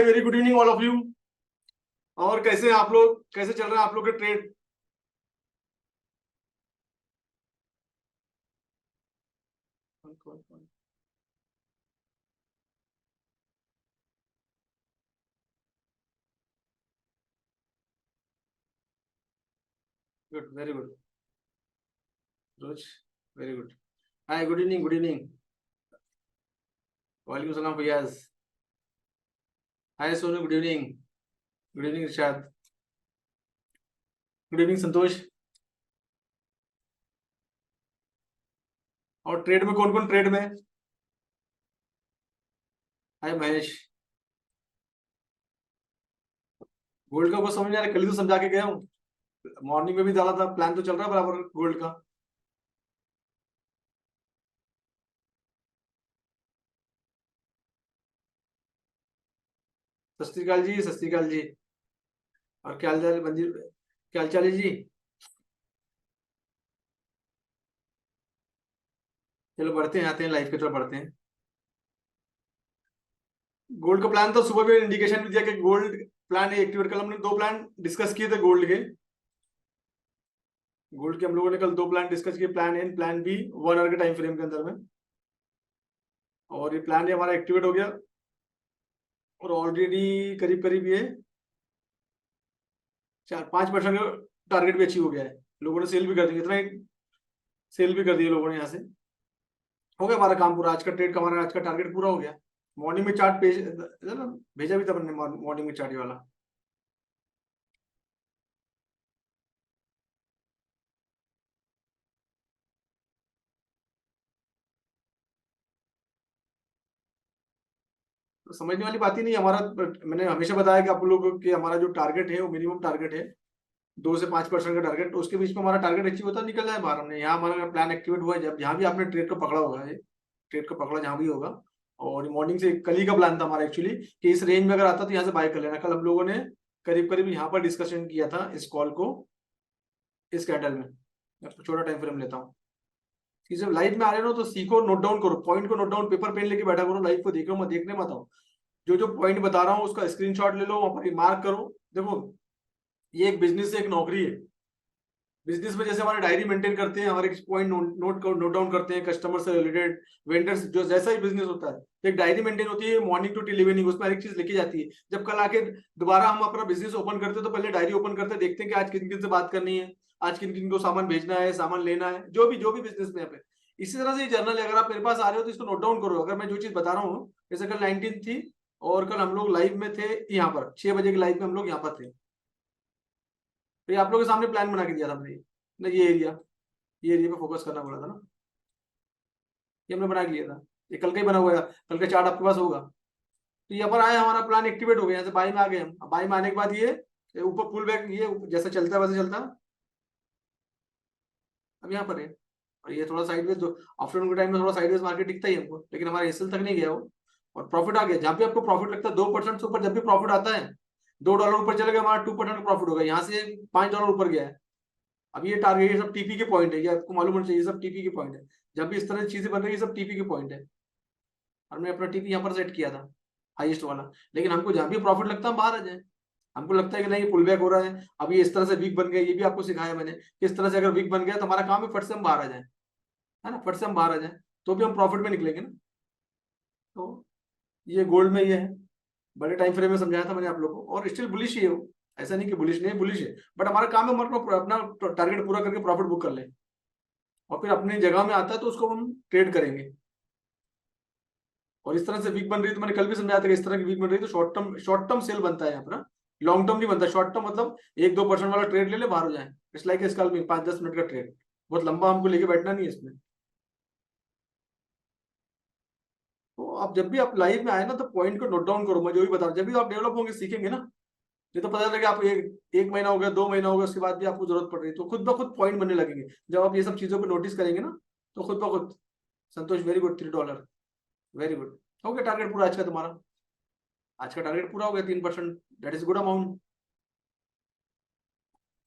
Hi, very good evening all of you. और कैसे हैं आप लोग? कैसे चल रहा है आप लोग के trade? Good, very good Rose, very good. Hi, good evening, good evening. वालेकुम सलाम Faiyaz. Hi Sonu, good evening. Good evening Irshad. Good evening Santosh. और ट्रेड में कौन कौन ट्रेड में? हाय महेश। गोल्ड का कुछ समझ नहीं आ रहा, कल ही तो समझा के गया हूँ। मॉर्निंग में भी डाला था, प्लान तो चल रहा है बराबर गोल्ड का। सत श्री अकाल जी, सत श्री अकाल जी। और क्या हाल चाल है मंदिर? क्या हाल चाल है जी? चलो बढ़ते हैं, आते हैं लाइफ की तरफ बढ़ते हैं। गोल्ड का प्लान था, सुबह में इंडिकेशन भी दिया कि गोल्ड प्लान एक्टिवेट। कल हमने दो प्लान डिस्कस किए थे गोल्ड के। गोल्ड के हम लोगों ने कल दो प्लान डिस्कस किए, plan A plan B, 1 hour के टाइम फ्रेम के अंदर में। और ये प्लान ए हमारा एक्टिवेट हो गया और ऑलरेडी करीब करीब ये 4-5% का टारगेट भी अचीव हो गया है। लोगों ने सेल भी कर दिया, इतना ही सेल भी कर दिया लोगों ने। यहाँ से हो गया हमारा काम पूरा। आज का ट्रेड का हमारा आज का टारगेट पूरा हो गया। मॉर्निंग में चार्ट पेज भेजा भी था मैंने, मॉर्निंग में चार्ट वाला। तो समझने वाली बात ही नहीं हमारा। मैंने हमेशा बताया कि आप लोगों को कि हमारा जो टारगेट है वो मिनिमम टारगेट है, 2 से 5% का टारगेट। तो उसके बीच में हमारा टारगेट अचीव होता निकल जाए बाहर। हमने यहाँ हमारा प्लान एक्टिवेट हुआ है, जब जहाँ भी आपने ट्रेड को पकड़ा होगा, ये ट्रेड को पकड़ा जहाँ भी होगा। और मॉर्निंग से कल ही का प्लान था हमारा एक्चुअली कि इस रेंज में अगर आता तो यहाँ से बाय कर लेना। कल हम लोगों ने करीब करीब यहाँ पर डिस्कशन किया था इस कॉल को, इस कैंडल में। मैं छोटा टाइम फ्रेम लेता हूँ कि जब लाइव में आ रहे हो तो सीखो, नोट डाउन करो, पॉइंट को नोट डाउन, पेपर पेन लेके बैठा करो, लाइव को देखो मत, देखने मत आओ। जो जो पॉइंट बता रहा हूँ उसका स्क्रीनशॉट ले लो, वहां पर मार्क करो। देखो, ये एक बिजनेस से एक नौकरी है। बिजनेस में जैसे हमारे डायरी मेंटेन करते हैं, हमारे पॉइंट नोट डाउन करते हैं, कस्टमर से रिलेटेड, वेंडर्स, जो जैसा ही बिजनेस होता है एक डायरी मेंटेन होती है मॉर्निंग टू टिल इवनिंग, उसमें हर एक चीज लिखी जाती है। जब कल आके दोबारा हम अपना बिजनेस ओपन करते हैं तो पहले डायरी ओपन करते हैं, देखते हैं कि आज किन किन से बात करनी है, आज किन किन को सामान भेजना है, सामान लेना है, जो भी बिजनेस में यहाँ पे। इसी तरह से जर्नल है, अगर आप मेरे पास आ रहे हो तो इसको नोट डाउन करो। अगर मैं जो चीज बता रहा हूँ, जैसे कल 19 थी और कल हम लोग लाइव में थे, यहाँ पर 6 बजे के लाइव में हम लोग यहाँ पर थे। तो ये आप लोगों के सामने प्लान बना के दिया था हमने ना, ये एरिया पे फोकस करना पड़ा था ना, ये हमने बना के लिया था। ये कल का ही बना हुआ है, कल का चार्ट आपके पास होगा। तो यहाँ पर आए, हमारा प्लान एक्टिवेट हो गया, यहाँ से बाई में आ गए हम। बाई में आने के बाद ये ऊपर पुल बैक, ये जैसा चलता है वैसे चलता है। अब यहाँ पर है, और ये थोड़ा साइडवेज, जो आफ्टरनून के टाइम में थोड़ा साइडवेज मार्केट दिखता ही है हमको, लेकिन हमारे एसएल तक नहीं गया वो। और प्रॉफिट आ गया, जहाँ भी आपको प्रॉफिट लगता है 2% से ऊपर जब भी प्रॉफिट आता है, $2 ऊपर चले गए, हमारा 2% का प्रॉफिट होगा। यहाँ से $5 ऊपर गया है। अब ये टारगेट, ये सब टीपी के पॉइंट है, ये आपको मालूम होना चाहिए, ये सब टीपी के पॉइंट है। जब भी इस तरह की चीजें बन रही है, ये सब टीपी के पॉइंट है। और मैं अपना टीपी यहाँ पर सेट किया था, हाईएस्ट वाला। लेकिन हमको जहाँ भी प्रॉफिट लगता है हम बाहर आ जाए। हमको लगता है कि नहीं, पुल बैक हो रहा है, अब ये इस तरह से वीक बन गया, ये भी आपको सिखाया मैंने, किस तरह से अगर वीक बन गया तो हमारा काम है फट से हम बाहर आ जाए, है ना, फट से हम बाहर आ जाए, तो भी हम प्रॉफिट में निकलेंगे ना। तो ये गोल्ड में ये है, बड़े टाइम फ्रेम में समझाया था मैंने आप लोगों को, और स्टिल बुलिश ही है वो। ऐसा नहीं कि बुलिश नहीं है, बुलिश है। बट हमारा काम है हमारे अपना टारगेट पूरा करके प्रॉफिट बुक कर ले, और फिर अपनी जगह में आता है तो उसको हम ट्रेड करेंगे। और इस तरह से वीक बन रही है तो मैंने कल भी समझाया था कि इस तरह की वीक बन रही है तो शॉर्ट टर्म सेल बनता है यहाँ पर। लॉन्ग टर्म नहीं बनता। शॉर्ट टर्म मतलब 1-2% वाला ट्रेड ले ले, बाहर हो जाए। इट्स लाइक स्कैल्पिंग, 5-10 मिनट का ट्रेड, बहुत लंबा हमको लेके बैठना नहीं है इसमें। तो आप जब भी आप लाइव में आए ना तो पॉइंट को नोट डाउन करो, मैं जो भी बता रहा हूँ। जब भी आप डेवलप होंगे, सीखेंगे ना, ये तो पता चला कि आप एक महीना हो गया, 2 महीना हो गया, उसके बाद भी आपको जरूरत पड़ रही है, तो खुद ब खुद पॉइंट बनने लगेंगे। जब आप ये सब चीजों को नोटिस करेंगे ना, तो खुद ब खुद। संतोष, वेरी गुड, $3, वेरी गुड। हो गया टारगेट पूरा आज का तुम्हारा। आज का टारगेट पूरा हो गया 3%, दैट इज गुड अमाउंट।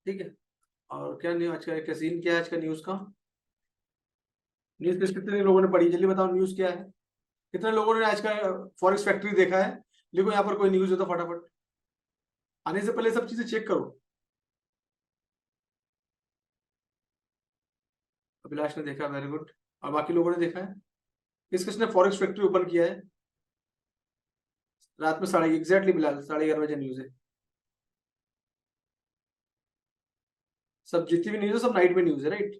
ठीक है। और क्या न्यूज आज का, सीन क्या है आज का न्यूज का? न्यूज कितने लोगों ने पढ़ी, जल्दी बताओ, न्यूज क्या है? कितने लोगों ने आज का फॉरेक्स फैक्ट्री देखा है? लिखो यहाँ पर कोई न्यूज हो तो फटाफट आने से पहले सब चीजें चेक करो। अभिलाष ने देखा, वेरी गुड। और बाकी लोगों ने देखा है? किस किसने फॉरेक्स फैक्ट्री ओपन किया है? रात में एग्जैक्टली बिलाल 11:30 बजे न्यूज है। सब जितनी भी न्यूज है सब नाइट में न्यूज है, राइट?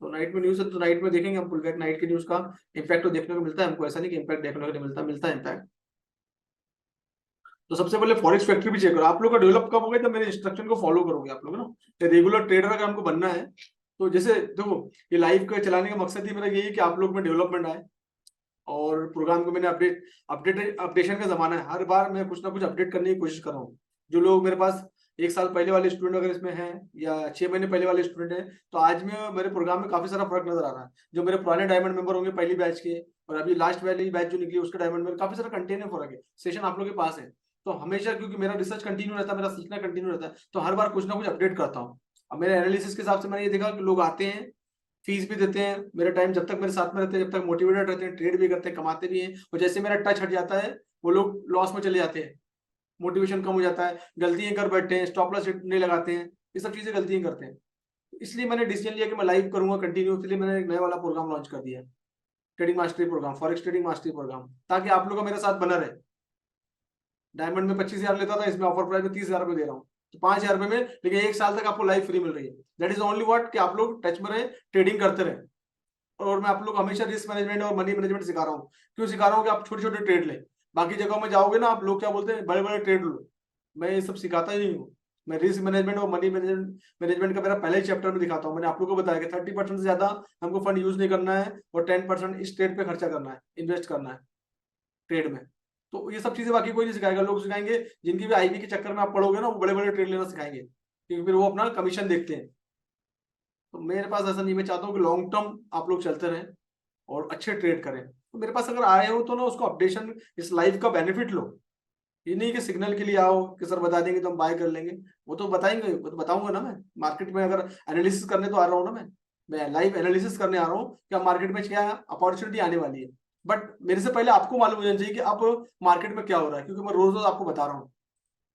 तो नाइट में न्यूज है तो नाइट में देखेंगे हम फुल बैक नाइट की न्यूज का इम्पैक्ट तो देखने को मिलता है हमको, ऐसा नहीं कि इम्पैक्ट देखने को नहीं मिलता, मिलता है इम्पैक्ट। तो सबसे पहले फॉरेक्स फैक्ट्री भी चेक करो। आप लोग का डेवलप कब हो गया, तो मेरे इंस्ट्रक्शन को फॉलो करोगे आप लोग ना। रेगुलर ट्रेडर अगर हमको बनना है तो जैसे देखो, ये लाइव का चलाने का मकसद ही मेरा यही है कि आप लोग में डेवलपमेंट आए। और प्रोग्राम को मैंने अपडेशन का जमाना है, हर बार मैं कुछ ना कुछ अपडेट करने की कोशिश कर रहा हूँ। जो लोग मेरे पास 1 साल पहले वाले स्टूडेंट अगर इसमें हैं या 6 महीने पहले वाले स्टूडेंट हैं, तो आज में मेरे प्रोग्राम में काफी सारा फर्क नजर आ रहा है। जो मेरे पुराने डायमंड मेंबर होंगे पहली बैच के, और अभी लास्ट वाली बैच जो निकली उसके डायमंड में काफी सारा कंटेंट है, फर्क है। सेशन आप लोग के पास है तो हमेशा, क्योंकि मेरा रिसर्च कंटिन्यू रहता है, मेरा सीखना कंटिन्यू रहता है, तो हर बार कुछ ना कुछ अपडेट करता हूँ। अब मेरे एनालिसिस के हिसाब से मैंने ये देखा कि लोग आते हैं, फीस भी देते हैं, मेरा टाइम जब तक मेरे साथ में रहते हैं, जब तक मोटिवेटेड रहते हैं, ट्रेड भी करते हैं, कमाते भी हैं, और जैसे मेरा टच हट जाता है वो लोग लॉस में चले जाते हैं, मोटिवेशन कम हो जाता है, गलतियां कर बैठते हैं, स्टॉप लॉस नहीं लगाते हैं, ये सब चीजें गलतियां करते हैं। इसलिए मैंने डिसीजन लिया कि मैं लाइव करूंगा कंटिन्यू, इसलिए मैंने एक नया वाला प्रोग्राम लॉन्च कर दिया, trading mastery program, forex trading mastery program, ताकि आप लोग का मेरे साथ बना रहे। डायमंड में 25,000 लेता था, इसमें ऑफर प्राइस में 30,000 रुपये दे रहा हूँ, तो 5,000 रुपये में, लेकिन 1 साल तक आपको लाइफ फ्री मिल रही है। दैट इज ओनली व्हाट, कि आप लोग टच में रहे, ट्रेडिंग करते रहे। और मैं आप लोग हमेशा रिस्क मैनेजमेंट और मनी मैनेजमेंट सिखा रहा हूँ। क्यों सिखा रहा हूँ? कि आप छोटे छोटे ट्रेड लें। बाकी जगहों में जाओगे ना, आप लोग क्या बोलते हैं, बड़े बड़े ट्रेड लो। मैं ये सब सिखाता ही नहीं हूँ। मैं रिस्क मैनेजमेंट और मनी मैनेजमेंट का मेरा पहले ही चैप्टर में दिखाता हूँ। मैंने आप लोगों को बताया कि 30% से ज्यादा हमको फंड यूज नहीं करना है, और 10% इस ट्रेड पे खर्चा करना है, इन्वेस्ट करना है ट्रेड में। तो ये सब चीजें बाकी कोई नहीं सिखाएगा, लोग सिखाएंगे जिनकी भी आईबी के चक्कर में आप पढ़ोगे ना, वो बड़े बड़े ट्रेड लेना सिखाएंगे, क्योंकि फिर वो अपना कमीशन देखते हैं। तो मेरे पास ऐसा नहीं, मैं चाहता हूँ कि लॉन्ग टर्म आप लोग चलते रहें और अच्छे ट्रेड करें। तो मेरे पास अगर आए हो तो ना, उसको अपडेशन, इस लाइफ का बेनिफिट लो। ये नहीं कि सिग्नल के लिए आओ कि सर बता देंगे तो हम बाय कर लेंगे। वो तो बताएंगे, वो तो बताऊंगा ना मैं। मार्केट में अगर एनालिसिस करने तो आ रहा हूँ ना मैं लाइव एनालिसिस करने आ रहा हूँ कि मार्केट में क्या अपॉर्चुनिटी आने वाली है। बट मेरे से पहले आपको मालूम होना चाहिए कि अब मार्केट में क्या हो रहा है, क्योंकि मैं रोज रोज आपको बता रहा हूँ।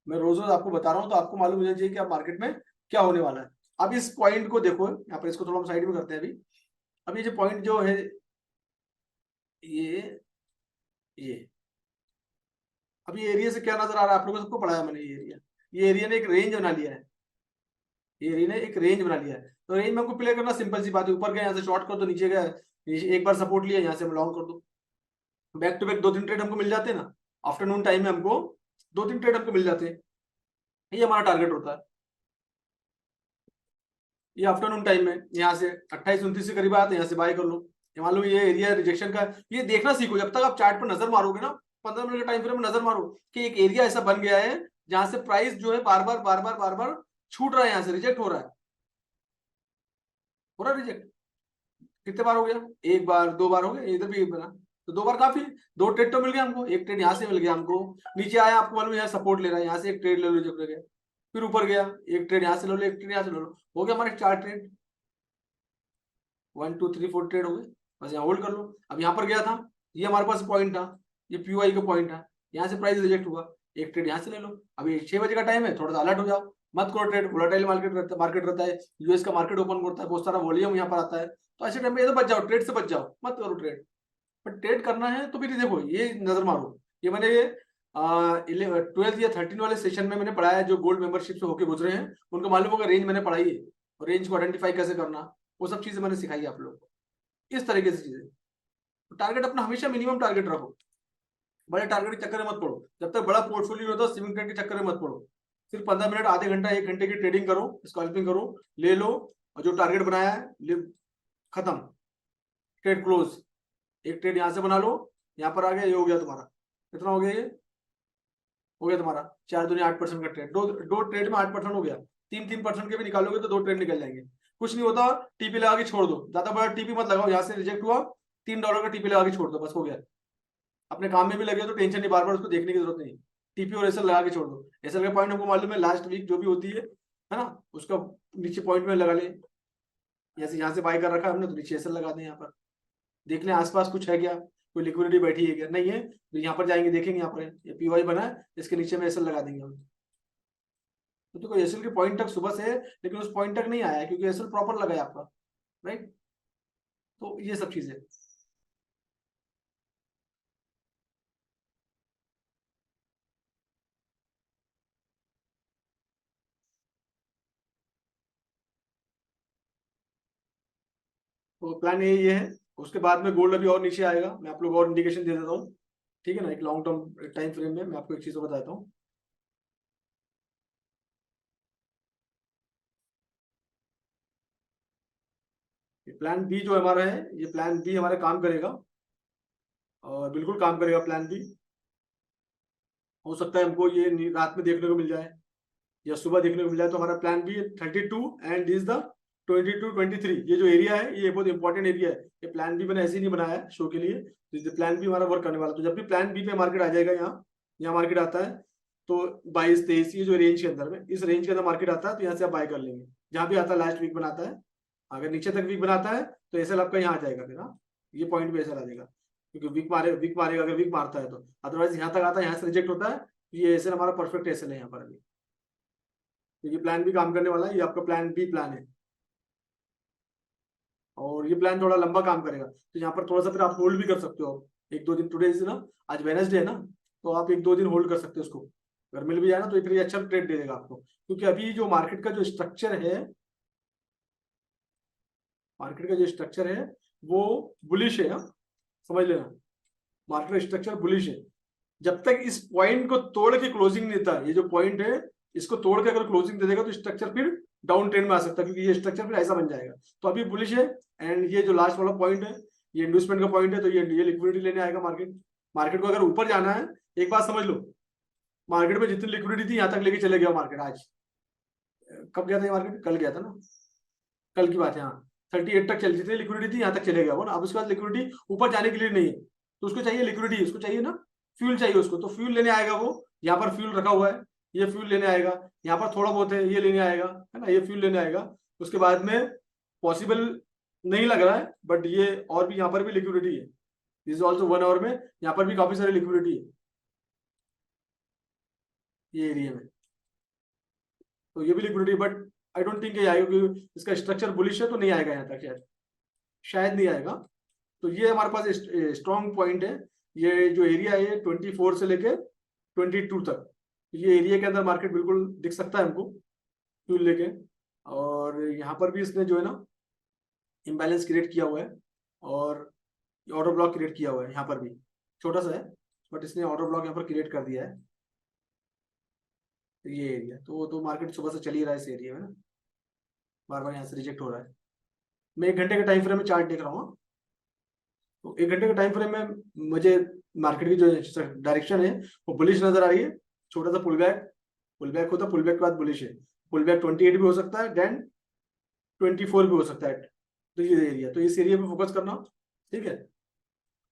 मैं रोज रोज आपको बता रहा हूँ, तो आपको मालूम होना चाहिए कि अब मार्केट में क्या होने वाला है। अब इस पॉइंट को देखो, यहाँ पर इसको थोड़ा हम साइड में करते हैं अभी। अब ये जो पॉइंट जो है, ये अब ये एरिया से क्या नजर आ रहा है, आप लोगों को सबको पढ़ाया मैंने ये एरिया ने एक रेंज बना लिया है। ये एरिया ने एक रेंज बना लिया है, तो रेंज में हमको प्ले करना सिंपल सी बात है। ऊपर गया यहाँ से शॉर्ट कर दो, नीचे गया नीचे एक बार सपोर्ट लिया, यहाँ से हम लॉन्ग कर दो। बैक टू बैक 2-3 ट्रेड हमको मिल जाते हैं ना, आफ्टरनून टाइम में हमको 2-3 ट्रेड हमको मिल जाते हैं। ये हमारा टारगेट होता है। ये आफ्टरनून टाइम में यहाँ से 28-29 के करीब आया, तो यहाँ से बाय कर लो। ये मान लो ये एरिया रिजेक्शन का, ये देखना सीखो। जब तक आप चार्ट पर नजर मारोगे ना, 15 मिनट के टाइम फ्रेम में नजर मारो कि एक एरिया ऐसा बन गया है जहां से प्राइस जो है बार बार छूट रहा है, यहाँ से रिजेक्ट हो रहा है, हो रहा है रिजेक्ट। कितने बार हो गया? 1 बार 2 बार हो गया, इधर भी बना तो 2 बार काफी। 2 ट्रेड तो मिल गया हमको, एक ट्रेड यहाँ से मिल गया हमको, नीचे आया आपको मालूम यहाँ सपोर्ट ले रहा है, यहाँ से एक ट्रेड ले लो जो गया, फिर ऊपर गया, एक ट्रेड यहाँ से ले लो, एक ट्रेड यहाँ से ले लो, हो गया हमारे 4 ट्रेड। 1 2 3 4 ट्रेड हो गए, बस यहाँ होल्ड कर लो। अब यहाँ पर गया था, ये हमारे पास पॉइंट था, ये पीओआई का पॉइंट था, यहाँ से प्राइस रिजेक्ट हुआ, एक ट्रेड यहाँ से ले लो। अभी 6 बजे का टाइम है, थोड़ा सा अलर्ट हो जाओ, मत करो ट्रेड। वोलेटाइल मार्केट रहता है, यूएस का मार्केट ओपन करता है, बहुत सारा वॉल्यूम यहाँ पर आता है, तो ऐसे टाइम में ये तो बच जाओ, ट्रेड से बच जाओ, मत करो ट्रेड। बट ट्रेड करना है तो फिर देखो, ये नजर मारो। ये मैंने 12 या 13 वाले सेशन में मैंने पढ़ाया है, जो गोल्ड मेंबरशिप से होकर गुजरे हैं उनको मालूम होगा, रेंज मैंने पढ़ाई है, और रेंज को आइडेंटिफाई कैसे करना, वो सब चीजें मैंने सिखाई है आप लोगों को। इस तरीके से चीजें, तो टारगेट अपना हमेशा मिनिमम टारगेट रखो। बड़े टारगेट के चक्कर में मत पड़ो, जब तक बड़ा पोर्टफोलियो होता है स्विंग ट्रेड के चक्कर में मत पड़ो। सिर्फ 15 मिनट, आधे घंटा, 1 घंटे की ट्रेडिंग करो, स्कैल्पिंग करो, ले लो, और जो टारगेट बनाया है खत्म, ट्रेड क्लोज। एक ट्रेड यहाँ से बना लो, यहाँ पर आ गया, ये हो गया तुम्हारा। कितना हो गया? ये हो गया तुम्हारा 4 दूनी 8% का ट्रेड। दो ट्रेड में 8% हो गया। 3-3% के भी निकालोगे तो 2 ट्रेड निकल जाएंगे। कुछ नहीं होता, टीपी लगा के छोड़ दो, ज्यादा बड़ा टीपी मत लगाओ, यहाँ से रिजेक्ट हुआ, $3 का टीपी लगा के छोड़ दो, बस हो गया। अपने काम में भी लगे तो टेंशन नहीं, बार बार उसको देखने की जरूरत नहीं। टीपी और एसएल लगा के छोड़ दो। एसएल का पॉइंट हमको मालूम है, लास्ट वीक जो भी होती है ना, उसका नीचे पॉइंट में लगा ले। जैसे यहाँ से बाय कर रखा है हमने, तो नीचे एसएल लगा दें, यहाँ पर देख लें आसपास कुछ है क्या। कोई लिक्विडिटी बैठी है क्या, नहीं है, तो यहाँ पर जाएंगे देखेंगे, यहाँ पर ये पीवाई बना है, इसके नीचे में एसएल लगा देंगे हम। तो देखो एसएल के पॉइंट तक सुबह से, लेकिन उस पॉइंट तक नहीं आया है क्योंकि एसएल प्रॉपर लगा है आपका, राइट। तो ये सब चीजें, तो प्लान ये है। उसके बाद में गोल्ड अभी और नीचे आएगा, मैं आप लोग और इंडिकेशन दे देता हूँ, ठीक है ना। एक लॉन्ग टर्म टाइम फ्रेम में मैं आपको एक चीज बताता हूँ। प्लान बी जो हमारा है, ये प्लान बी हमारा काम करेगा, और बिल्कुल काम करेगा प्लान बी। हो सकता है हमको ये रात में देखने को मिल जाए या सुबह देखने को मिल जाए। तो हमारा plan B 32 and is the 22-23, ये जो एरिया है ये बहुत इंपॉर्टेंट एरिया है। ये प्लान बी मैंने ऐसे ही नहीं बनाया है शो के लिए, तो प्लान बी हमारा वर्क करने वाला। तो जब भी प्लान बी पे मार्केट आ जाएगा, यहाँ मार्केट आता है तो 22-23, ये जो रेंज के अंदर में, इस रेंज के अंदर मार्केट आता है तो यहाँ से आप बाय कर लेंगे। जहाँ भी आता है लास्ट वीक बनाता है, अगर नीचे तक वीक बनाता है तो एसएल आपका यहाँ आ जाएगा फिर, हाँ ये पॉइंट पे एसएल आ जाएगा, क्योंकि वीक मारेगा अगर वीक मारता है तो। अदरवाइज यहाँ तक आता है, यहाँ से रिजेक्ट होता है, ये एसएल हमारा परफेक्ट एसएल है यहाँ पर अभी। तो ये प्लान भी काम करने वाला है, ये आपका प्लान बी प्लान है, और ये प्लान थोड़ा लंबा काम करेगा। तो यहाँ पर थोड़ा सा फिर आप होल्ड भी कर सकते हो, एक दो दिन। टुडे इज ना, आज वेडनेसडे है ना, तो आप एक दो दिन होल्ड कर सकते हो उसको। अगर मिल भी जाए ना तो एक अच्छा ट्रेड दे देगा आपको, क्योंकि अभी जो मार्केट का जो स्ट्रक्चर है, मार्केट का जो स्ट्रक्चर है वो बुलिश है, हाँ? समझ लेना, मार्केट का स्ट्रक्चर बुलिश है। जब तक इस पॉइंट को तोड़ के क्लोजिंग नहीं देता, ये जो पॉइंट है इसको तोड़ के अगर क्लोजिंग दे देगा तो स्ट्रक्चर फिर डाउन ट्रेंड में आ सकता है, क्योंकि ये स्ट्रक्चर फिर ऐसा बन जाएगा। तो अभी बुलिश है, एंड ये जो लास्ट वाला पॉइंट है ये इन्वेस्टमेंट का पॉइंट है, तो ये लिक्विडिटी लेने आएगा मार्केट। मार्केट को अगर ऊपर जाना है, एक बात समझ लो, मार्केट में जितनी लिक्विडिटी थी यहाँ तक लेके चले गया मार्केट आज। कब गया था ये मार्केट, कल गया था ना, कल की बात है, हाँ 38 तक चल, जितनी लिक्विडिटी थी यहाँ तक चले गया वो ना। अब उसके बाद लिक्विडिटी ऊपर जाने के लिए नहीं है, तो उसको चाहिए लिक्विडिटी, उसको चाहिए ना फ्यूल चाहिए उसको, तो फ्यूल लेने आएगा वो। यहाँ पर फ्यूल रखा हुआ है, ये फ्यूल लेने आएगा। यहाँ पर थोड़ा बहुत है, ये लेने आएगा, है ना, ये फ्यूल लेने आएगा। उसके बाद में पॉसिबल नहीं लग रहा है, बट ये और भी यहाँ पर भी लिक्विडिटी है, दिस इज ऑल्सो 1 आवर में यहाँ पर भी काफी सारी लिक्विडिटी है ये एरिया में। तो ये भी liquidity, but I don't think ये आएगा, क्योंकि इसका स्ट्रक्चर बुलिश है तो नहीं आएगा यहाँ तक, शायद शायद नहीं आएगा। तो ये हमारे पास स्ट्रॉन्ग पॉइंट है। ये जो एरिया है 24 से लेके 22 तक, ये एरिया के अंदर मार्केट बिल्कुल दिख सकता है हमको फ्यूल लेके। और यहाँ पर भी इसने जो है ना इम्बैलेंस क्रिएट किया हुआ है, और ऑर्डर ब्लॉक क्रिएट किया हुआ है यहाँ पर भी, छोटा सा है बट इसने ऑर्डर ब्लॉक यहाँ पर क्रिएट कर दिया है। ये एरिया तो मार्केट सुबह से चल ही रहा है इस एरिया में ना, बार बार यहाँ से रिजेक्ट हो रहा है। मैं 1 घंटे के टाइम फ्रेम में चार्ट देख रहा हूँ, तो 1 घंटे के टाइम फ्रेम में मुझे मार्केट की जो डायरेक्शन है वो बुलिश नजर आ रही है। छोटा सा पुल बैक होता है, पुल बैक के बाद बुलिश है। पुल बैक 28 भी हो सकता है, देन 24 भी हो सकता है। तो ये एरिया, तो इस एरिया पे फोकस करना, ठीक है।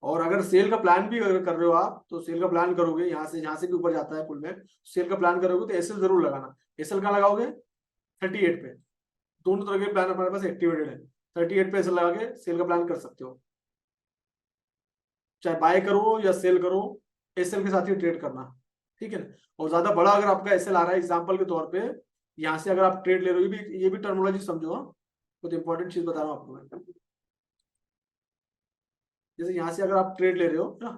और अगर सेल का प्लान भी अगर कर रहे हो आप, तो सेल का प्लान करोगे यहाँ से भी ऊपर जाता है पुल बैक, सेल का प्लान करोगे तो एसएल जरूर लगाना। एसएल कहाँ लगाओगे, 38 पे। दोनों तरह के प्लान हमारे पास एक्टिवेटेड है, 38 पे एसएल लगा के सेल का प्लान कर सकते हो। चाहे बाय करो या सेल करो, एसएल के साथ ही ट्रेड करना, ठीक है ना। और ज्यादा बड़ा अगर आपका एसएल आ रहा है, एग्जांपल के तौर पे यहाँ से अगर आप ट्रेड ले रहे हो, ये भी टर्मिनोलॉजी समझो, हाँ कुछ इंपॉर्टेंट चीज बता रहा हूँ आपको मैं। जैसे यहाँ से अगर आप ट्रेड ले रहे हो ना,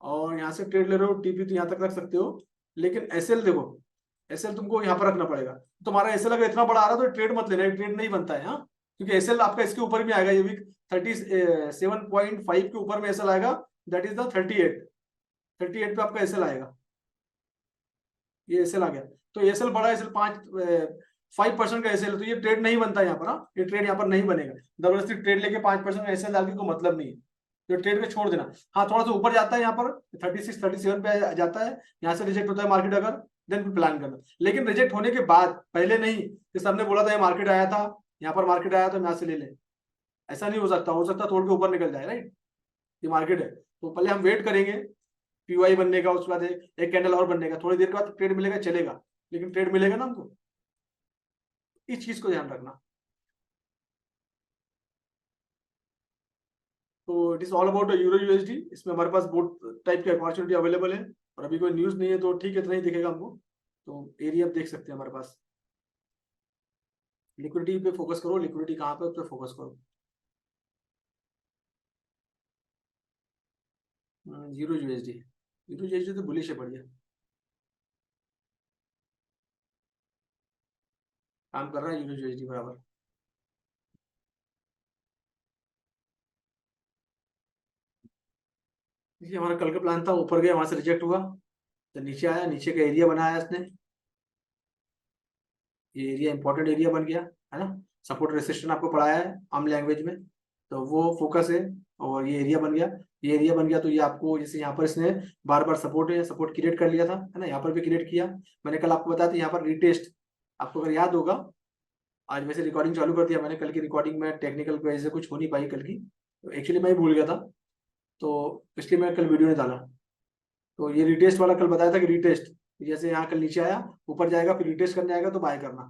और यहाँ से ट्रेड ले रहे हो, टीपी तो यहाँ तक रख सकते हो, लेकिन एसएल देखो, एसएल तुमको यहाँ पर रखना पड़ेगा। तुम्हारा एसएल अगर इतना बड़ा आ रहा है तो ट्रेड मत लेना, ट्रेड नहीं बनता है, हाँ, क्योंकि एसएल आपका इसके ऊपर भी आएगा, ये वीक 37.5 के ऊपर में एसएल आएगा, दैट इज द 38 पे आपका एसएल आएगा। ये एसएल आ गया, तो एसएल बड़ा, एसएल 5% का एसएल, तो ये ट्रेड नहीं बनता यहाँ पर, हाँ ये ट्रेड यहाँ पर नहीं बनेगा। जबरदस्ती ट्रेड लेके 5% एसएल डाल के कोई मतलब नहीं है, तो ट्रेड पे छोड़ देना। हाँ थोड़ा सा ऊपर जाता है यहाँ पर 36-37 पे जाता है, यहाँ से रिजेक्ट होता है मार्केट अगर, देन फिर प्लान करना। लेकिन रिजेक्ट होने के बाद, पहले नहीं कि सबने बोला था ये मार्केट आया था, यहाँ पर मार्केट आया तो यहाँ से ले ले, ऐसा नहीं हो सकता तोड़ के ऊपर निकल जाए, राइट। ये मार्केट है, तो पहले हम वेट करेंगे पीवाई बनने का, उसके बाद एक कैंडल और बनने का, थोड़ी देर के बाद ट्रेड मिलेगा चलेगा, लेकिन ट्रेड मिलेगा ना हमको, इस चीज को ध्यान रखना। तो it is all about euro USD. इसमें हमारे पास बहुत टाइप की अपॉर्चुनिटी अवेलेबल है, और अभी कोई न्यूज नहीं है तो ठीक है, इतना ही दिखेगा हमको। तो एरिया आप देख सकते हैं हमारे पास। लिक्विडिटी पे फोकस करो, लिक्विडिटी कहाँ पे, उस पर फोकस करो। यूरो यूएसडी, यूरो यूएसडी तो बुलिश है, बढ़िया काम कर रहा है यूरो यूएसडी बराबर। ये हमारा कल का प्लान था, ऊपर गया वहां से रिजेक्ट हुआ, तो नीचे आया, नीचे का एरिया बनाया इसने। ये एरिया इंपॉर्टेंट एरिया बन गया है ना। सपोर्ट रेसिस्टेंस आपको पढ़ाया है आम लैंग्वेज में, तो वो फोकस है। और ये एरिया बन गया, ये एरिया बन गया तो ये आपको, जैसे यहाँ पर इसने बार बार सपोर्ट है, सपोर्ट क्रिएट कर लिया था है ना, यहाँ पर भी क्रिएट किया। मैंने कल आपको बताया था यहाँ पर रिटेस्ट, आपको अगर याद होगा, आज वैसे रिकॉर्डिंग चालू कर दिया मैंने, कल की रिकॉर्डिंग में टेक्निकल वजह से कुछ हो नहीं पाई कल की, तो एक्चुअली मैं ही भूल गया था, तो इसलिए मैं कल वीडियो नहीं डाला। तो ये रिटेस्ट वाला कल बताया था कि रिटेस्ट, जैसे यहाँ कल नीचे आया, ऊपर जाएगा, फिर रिटेस्ट करने आएगा तो बाय करना,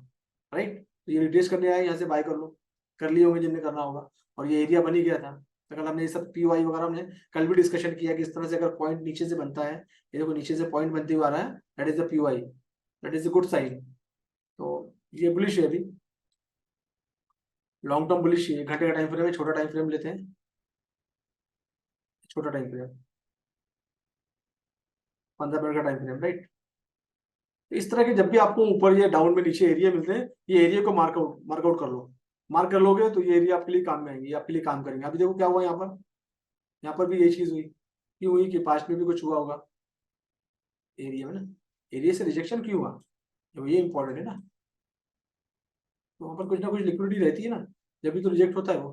राइट। तो ये रिटेस्ट करने आया, यहाँ से बाय कर लो, कर लिए होंगे जिनने करना होगा। और ये एरिया बन ही गया था, तो कल हमने ये सब पीवाई वगैरह हमने कल भी डिस्कशन किया कि इस तरह से अगर पॉइंट नीचे से बनता है, ये देखो नीचे से पॉइंट बनते हुए आ रहा है, that is the PY, that is a good sign. तो ये बुलिश है अभी, लॉन्ग टर्म बुलिश है, घंटे का टाइम फ्रेम है, छोटा टाइम फ्रेम लेते हैं, छोटा टाइम फ्रेम, 15 मिनट का टाइम फ्रेम, राइट। इस तरह के जब भी आपको ऊपर या डाउन में नीचे एरिया मिलते हैं, ये एरिया को मार्कआउट कर लो। मार्क कर लोगे तो ये एरिया आपके लिए काम में आएंगे, आपके लिए काम करेंगे। अभी देखो क्या हुआ यहाँ पर, यहाँ पर भी यही चीज हुई, क्यों हुई कि पास्ट में भी कुछ हुआ होगा एरिया में ना, एरिया से रिजेक्शन क्यों हुआ, तो ये इंपॉर्टेंट है ना। तो वहाँ पर कुछ ना कुछ लिक्विडिटी रहती है ना, जब भी तो रिजेक्ट होता है वो।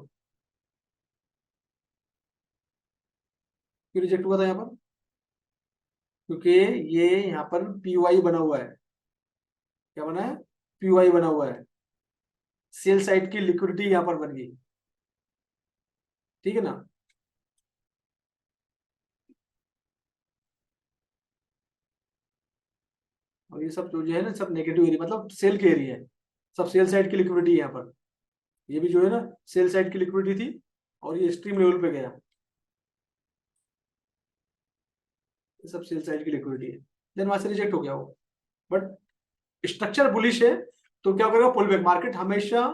क्यों रिजेक्ट हुआ था यहाँ पर, क्योंकि ये यहाँ पर पीवाई बना हुआ है। क्या बना है, पीवाई बना हुआ है, सेल साइड की लिक्विडिटी यहाँ पर बन गई, ठीक है ना। और ये सब जो है ना, सब नेगेटिव एरिया, मतलब सेल के एरिया है, सब सेल साइड की लिक्विडिटी है यहाँ पर। ये भी जो है ना, सेल साइड की लिक्विडिटी थी, और ये एक्सट्रीम लेवल पे गया, ये सब सेल साइड की लिक्विडिटी है, देन वहां से रिजेक्ट हो गया वो। बट स्ट्रक्चर बुलिश है, तो क्या करेगा, पुल बैक। मार्केट हमेशा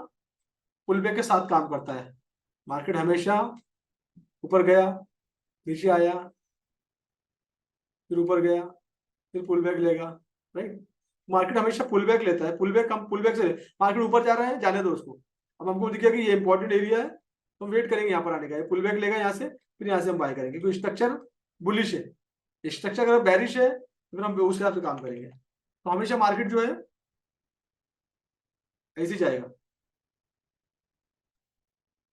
पुल बैक के साथ काम करता है, मार्केट हमेशा ऊपर गया, नीचे आया, फिर ऊपर गया, फिर पुल बैक लेगा, राइट। मार्केट हमेशा पुल बैक लेता है, पुल बैक, हम पुल बैक से मार्केट ऊपर जा रहा है, जाने दो उसको। अब हमको दिख गया कि ये इंपॉर्टेंट एरिया है, तो हम वेट करेंगे यहाँ पर आने का, पुल बैक लेगा यहाँ से, फिर यहाँ से हम बाय करेंगे, क्योंकि स्ट्रक्चर बुलिश है। स्ट्रक्चर अगर बैरिश है तो फिर हम उस हिसाब से काम करेंगे। तो हमेशा मार्केट जो है ऐसे ही जाएगा,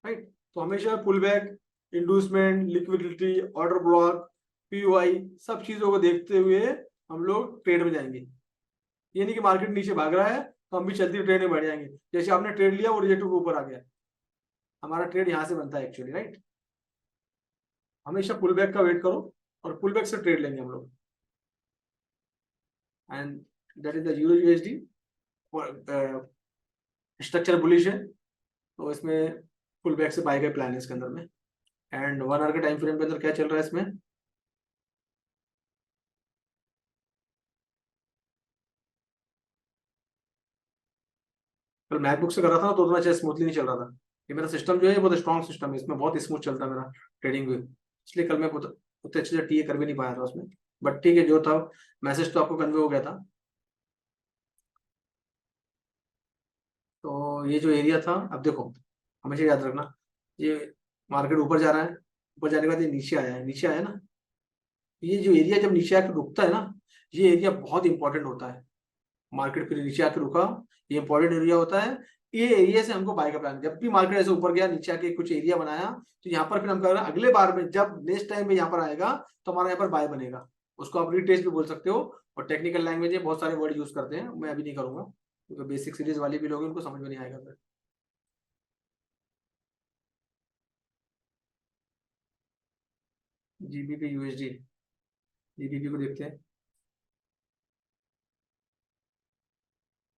राइट। तो हमेशा pull back, inducement, liquidity, order block, POI, सब चीजों को देखते हुए हम लोग ट्रेड में जाएंगे। ये नहीं कि मार्केट नीचे भाग रहा है तो हम भी चलती ट्रेड में बढ़ जाएंगे, जैसे आपने ट्रेड लिया वो रिजेक्ट होकर ऊपर आ गया, हमारा ट्रेड यहाँ से बनता है एक्चुअली, राइट। हमेशा पुल बैक का वेट करो, और पुल बैक से ट्रेड लेंगे हम लोग, and that is the euro USD. Structure bullish है, तो इसमें पुल बैक से बाय का प्लान है इसके अंदर में। एंड 1 आवर के टाइम फ्रेम के अंदर क्या चल रहा है इसमें, कल मैकबुक से कर रहा था ना तो उतना अच्छा स्मूथली नहीं चल रहा था। ये मेरा सिस्टम जो है बहुत स्ट्रॉन्ग सिस्टम है, इसमें बहुत स्मूथ चलता है मेरा ट्रेडिंग भी, इसलिए कल मैं उतने अच्छे से टीए कर भी नहीं पाया था उसमें। बट ठीक है, जो था मैसेज तो आपको कन्वे हो गया था। तो ये जो एरिया था, अब देखो हमेशा याद रखना, ये मार्केट ऊपर जा रहा है, ऊपर जाने के बाद ये नीचे आया है, नीचे आया ना, ये जो एरिया जब नीचे आकर रुकता है ना, ये एरिया बहुत इंपॉर्टेंट होता है। मार्केट फिर नीचे आके रुका, ये इंपॉर्टेंट एरिया होता है। ये एरिया से हमको बाय का प्लान, जब भी मार्केट ऐसे ऊपर गया, नीचे आके कुछ एरिया बनाया, तो यहाँ पर फिर हम कर रहे हैं अगले बार में, जब नेक्स्ट टाइम में यहाँ पर आएगा तो हमारा यहाँ पर बाय बनेगा। उसको आप रीटेस्ट भी बोल सकते हो, और टेक्निकल लैंग्वेज है, बहुत सारे वर्ड यूज करते हैं, मैं अभी नहीं करूंगा क्योंकि बेसिक सीरीज वाले भी लोग हैं, उनको समझ में नहीं आएगा फिर। जीबीपी यूएसडी, जीबीपी को देखते हैं।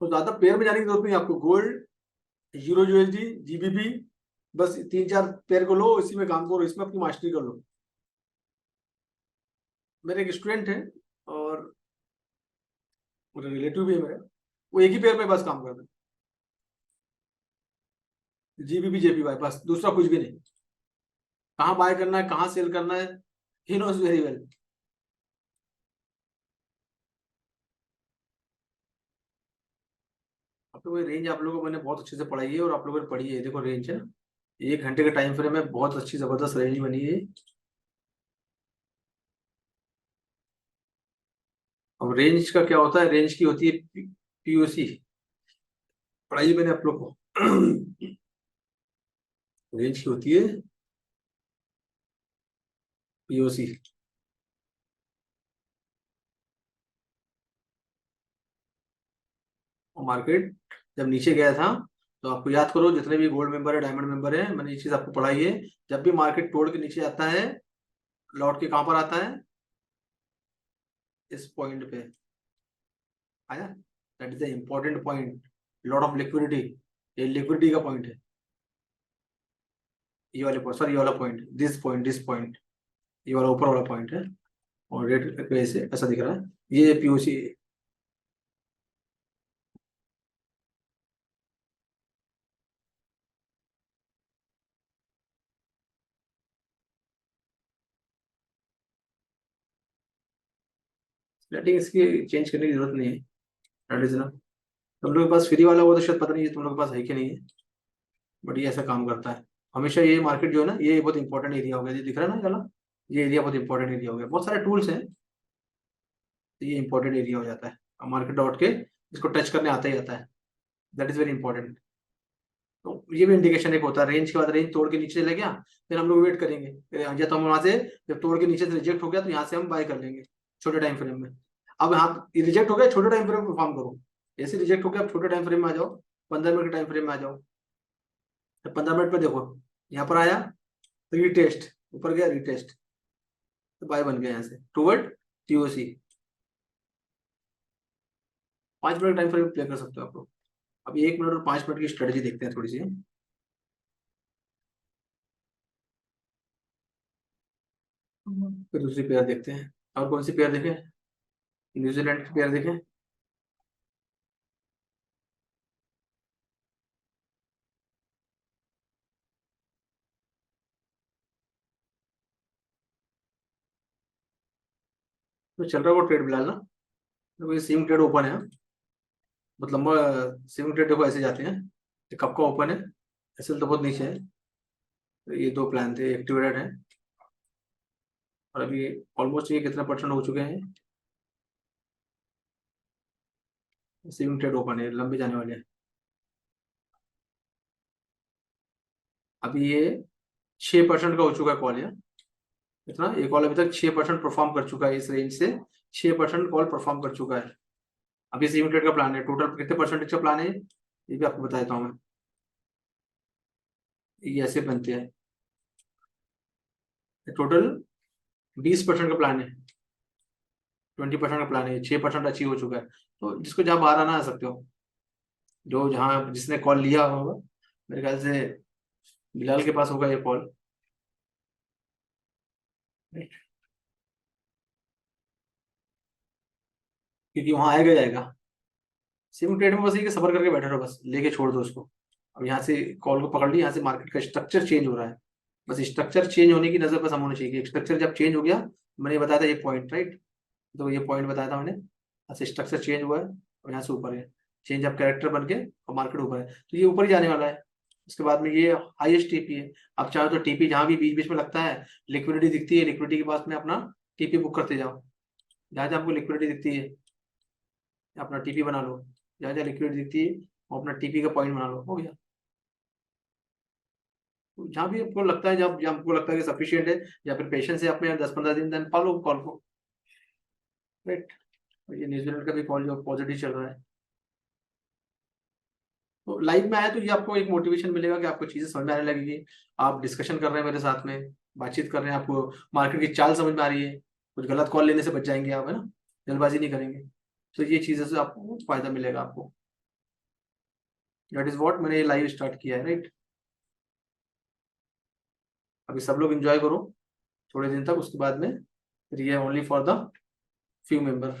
तो ज्यादा पेयर में जाने की जरूरत नहीं है आपको, गोल्ड, यूरो यूएसडी, जीबीपी, बस 3-4 पेयर को लो, इसी में काम करो, इसमें अपनी मास्टरी कर लो। मेरे एक स्टूडेंट है और मेरे रिलेटिव भी है मेरे, वो एक ही पेयर में बस काम करते हैं, जीबीपी जेपीवाई, बस दूसरा कुछ भी नहीं। कहाँ बाय करना है, कहाँ सेल करना है, ही नोज वेरी वेल। आप लोगों की रेंज आप लोगों को मैंने बहुत अच्छे से पढ़ाई है और आप लोगों ने पढ़ी है, देखो रेंज है ना, 1 घंटे के टाइम फ्रेम में बहुत अच्छी जबरदस्त रेंज बनी है। अब रेंज का क्या होता है, रेंज की होती है पीओसी, पढ़ाई मैंने आप लोग को। रेंज की होती है पीओसी। और मार्केट जब नीचे गया था, तो आपको याद करो जितने भी गोल्ड मेंबर है, डायमंड मेंबर है, मैंने ये चीज आपको पढ़ाई है, जब भी मार्केट तोड़ के नीचे आता है, लौट के कहां पर आता है, इस पॉइंट पे आया। That is the important point, lot of liquidity, ये लिक्विडिटी का पॉइंट है, ये वाले सॉरी ये वाला पॉइंट, दिस पॉइंट, ये वाला ऊपर वाला पॉइंट है। और रेट पे से ऐसा दिख रहा है, ये पीओसी। सेटिंग इसकी चेंज करने की जरूरत नहीं है, दैट इज ना। तुम लोग के पास फ्री वाला, वो तो शायद पता नहीं है तुम लोग के पास है कि नहीं है, बट ये ऐसा काम करता है हमेशा। ये मार्केट जो है ना, ये बहुत इंपॉर्टेंट एरिया हो गया, ये दिख रहा है ना चला, ये एरिया बहुत इंपॉर्टेंट एरिया हो गया, बहुत सारे टूल्स हैं, तो ये इंपॉर्टेंट एरिया हो जाता है मार्केट डॉट के, इसको टच करने आता ही आता है, दैट इज वेरी इंपॉर्टेंट। तो ये भी इंडिकेशन एक होता है, रेंज के बाद रेंज तोड़ के नीचे चले गया, फिर हम लोग वेट करेंगे, फिर या तो हम वहां से जब तोड़ के नीचे से रिजेक्ट हो गया तो यहाँ से हम बाय कर लेंगे छोटे टाइम फ्रेम में। अब यहाँ रिजेक्ट हो गया, छोटे टाइम फ्रेम में परफॉर्म करो, जैसे रिजेक्ट हो गया आप छोटे टाइम फ्रेम में आ जाओ, 15 मिनट के टाइम फ्रेम में आ जाओ, तो 15 मिनट में देखो, यहाँ पर आया, रीटेस्ट, ऊपर गया रीटेस्ट, तो बाय बन गया यहाँ से toward TOC. 5 minute time frame play कर सकते हो आप लोग। अभी 1 मिनट और 5 मिनट की स्ट्रेटेजी देखते हैं थोड़ी सी। फिर दूसरी पेयर देखते हैं, और कौन सी पेयर देखें, न्यूजीलैंड की पेयर देखें। तो चल रहा है वो ट्रेड बिलाल ना, तो ये सेम ट्रेड ओपन है, बहुत लंबा सेम ट्रेड देखो ऐसे जाते हैं, ये कब का ओपन है, ऐसे तो बहुत नीचे है, तो ये दो प्लान थे एक्टिवेटेड है, और अभी ऑलमोस्ट ये कितना परसेंट हो चुके हैं, सेम ट्रेड ओपन है, लंबे जाने वाले हैं। अभी ये 6% का हो चुका है कॉल, या इतना, ये कॉल अभी तक 6% परफॉर्म कर चुका है, इस रेंज से 6% कॉल परफॉर्म कर चुका है। अभी सेम ट्रेड का प्लान है, टोटल कितने परसेंटेज का प्लान है ये भी आपको बता देता हूँ मैं, ये ऐसे बनते हैं, टोटल 20% का प्लान है, 20% का प्लान है, 6% अचीव हो चुका है, तो जिसको जहाँ बाहर आना आ सकते हो, जो जहाँ जिसने कॉल लिया होगा, मेरे ख्याल से बिलाल के पास होगा ये कॉल, क्योंकि वहां आएगा जाएगा। सिम ट्रेड में बस ये कि सबर करके बैठे रहो, बस लेके छोड़ दो उसको। अब यहाँ से कॉल को पकड़ ली, यहाँ से मार्केट का स्ट्रक्चर चेंज हो रहा है, बस स्ट्रक्चर चेंज होने की नजर बस हम होनी चाहिए, स्ट्रक्चर जब चेंज हो गया, मैंने बताया था ये पॉइंट राइट, तो ये पॉइंट बताया था मैंने, ऐसे स्ट्रक्चर चेंज हुआ है और यहाँ से ऊपर है, चेंज ऑफ कैरेक्टर बन के और मार्केट ऊपर है, तो ये ऊपर ही जाने वाला है। उसके बाद में ये हाईएस्ट टीपी है, आप चाहो तो टीपी जहाँ भी बीच बीच में लगता है, लिक्विडिटी दिखती है, लिक्विडिटी के पास में अपना टीपी बुक करते जाओ, जहाँ जहाँ आपको लिक्विडिटी दिखती है अपना टीपी बना लो, जहाँ जहाँ लिक्विडिटी दिखती है वो अपना टीपी का पॉइंट बना लो, हो गया। तो जहाँ भी आपको लगता है, जब जब आपको लगता है कि सफिशियंट है, या फिर पेशेंस है अपने 10-15 दिन, देन फॉलो कॉल को, राइट। ये न्यूजीलैंड का भी कॉल जो पॉजिटिव चल रहा है, तो लाइव में आया तो ये आपको एक मोटिवेशन मिलेगा कि आपको चीजें समझ में आने लगेगी, आप डिस्कशन कर रहे हैं मेरे साथ में, बातचीत कर रहे हैं, आपको मार्केट की चाल समझ में आ रही है, कुछ गलत कॉल लेने से बच जाएंगे आप, है ना, जल्दबाजी नहीं करेंगे, तो ये चीजें से आपको फायदा मिलेगा आपको, दैट इज व्हाट मैंने ये लाइव स्टार्ट किया है, राइट। अभी सब लोग एंजॉय करो थोड़े दिन तक, उसके बाद में फिर ये only for the few member.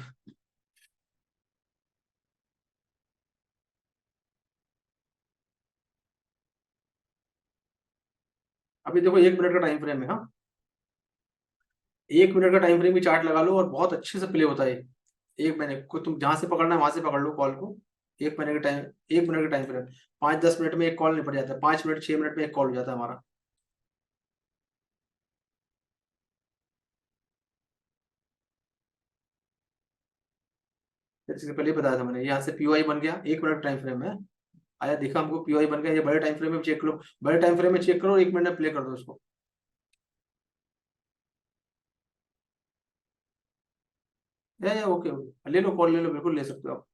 अभी देखो 1 मिनट का टाइम फ्रेम है। हाँ, 1 मिनट का टाइम फ्रेम भी चार्ट लगा लो और बहुत अच्छे से प्ले होता है। 1 महीने को तुम जहां से पकड़ना है वहां से पकड़ लो कॉल को। 1 महीने का टाइम, 1 मिनट का टाइम फ्रेम, 5-10 मिनट में एक कॉल निपट जाता है, 5 मिनट 6 मिनट में एक कॉल हो जाता है हमारा। जैसे पहले ही बताया था मैंने, यहाँ से पीओआई बन गया 1 मिनट टाइम फ्रेम में आया, देखा हमको पीओआई बन गया। ये बड़े टाइम फ्रेम में चेक करो, बड़े टाइम फ्रेम में चेक करो, 1 मिनट में प्ले कर दो उसको। या ओके ओके, ले लो कॉल, ले लो, बिल्कुल ले सकते हो आप।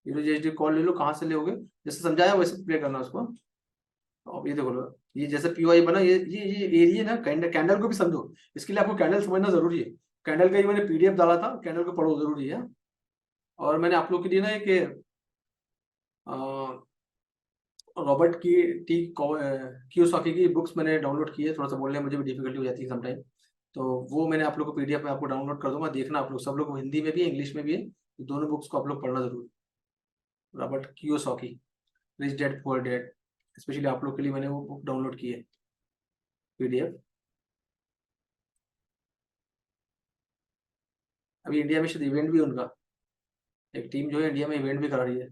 यूएसडी कॉल ले लो, कहाँ से लोगे, जैसे समझाया वैसे प्ले करना उसको। तो अब ये देखो लो, ये जैसे पीओआई बना, ये एरिया ना, कैंडल कैंडल को भी समझो। इसके लिए आपको कैंडल समझना जरूरी है। कैंडल का ही मैंने पीडीएफ डाला था, कैंडल को पढ़ो जरूरी है। और मैंने आप लोग के लिए ना एक रॉबर्ट की टी कियोसाकी की बुक्स मैंने डाउनलोड की है। थोड़ा सा बोलने में मुझे भी डिफिकल्टी हो जाती है समटाइम, तो वो मैंने आप लोग को पीडीएफ में आपको डाउनलोड कर दूंगा, देखना आप लोग, सब लोग, हिंदी में भी है इंग्लिश में भी है, तो दोनों बुक्स को आप लोग पढ़ना जरूर। Robert Kiyosaki, rich dad poor dad, specially आप लोग के लिए मैंने वो बुक डाउनलोड की है, पीडीएफ। अभी इंडिया में शायद इवेंट भी है उनका, एक टीम जो है इंडिया में इवेंट भी करा रही है,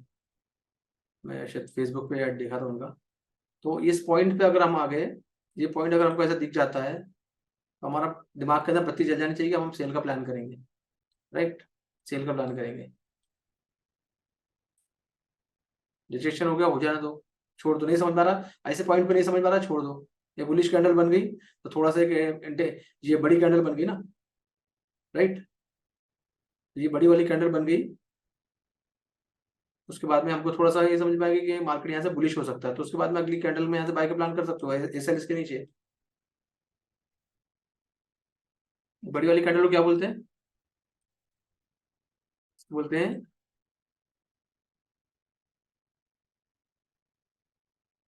मैं शायद फेसबुक पे ऐड देखा था उनका। तो इस पॉइंट पे अगर हम आ गए, ये पॉइंट अगर हमको ऐसा दिख जाता है, तो हमारा दिमाग के अंदर बत्ती जल जानी चाहिए कि हम सेल का प्लान करेंगे। राइट, सेल का प्लान करेंगे। रिजेक्शन हो गया, हो जाना दो, छोड़ दो, नहीं समझ पा रहा, ऐसे पॉइंट पे नहीं समझ पा रहा, छोड़ दो। ये बुलिश कैंडल बन गई तो थोड़ा सा ये बड़ी कैंडल बन गई ना, राइट, ये बड़ी वाली कैंडल बन गई। उसके बाद में हमको थोड़ा सा ये समझ में आएगा कि मार्केट यहाँ से बुलिश हो सकता है, तो उसके बाद में अगली कैंडल में यहाँ से बाय का प्लान कर सकते हो, ऐसा इसके नीचे। बड़ी वाली कैंडल को क्या बोलते हैं, बोलते हैं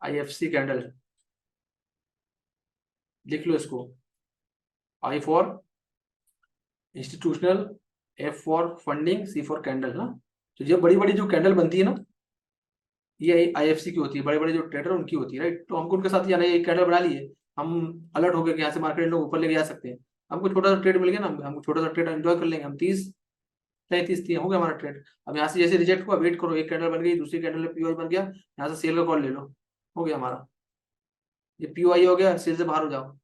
आईएफसी कैंडल। लिख लो इसको, I for institutional, F for funding, C for candle ना। तो ये बड़ी बड़ी जो कैंडल बनती है ना, ये आईएफसी की होती है, बड़े बड़े जो ट्रेडर उनकी होती है, राइट। तो हमको उनके साथ जाना है, एक कैंडल बना लिए, हम अलर्ट हो गए कि यहाँ से मार्केट लोग ऊपर लेके जा सकते हैं। हमको छोटा सा ट्रेड मिल गया ना, हमको छोटा सा ट्रेड एंजॉय कर लेंगे हम। 30-33 हो गया हमारा ट्रेड। अब यहाँ से जैसे रिजेक्ट हुआ, वेट करो, एक कैंडल बन गई, दूसरी कैंडल में पीओआई बन गया, यहाँ से सेल का कॉल ले लो, हो गया हमारा। ये पीओआई हो गया, सेल से बाहर हो जाओ, हो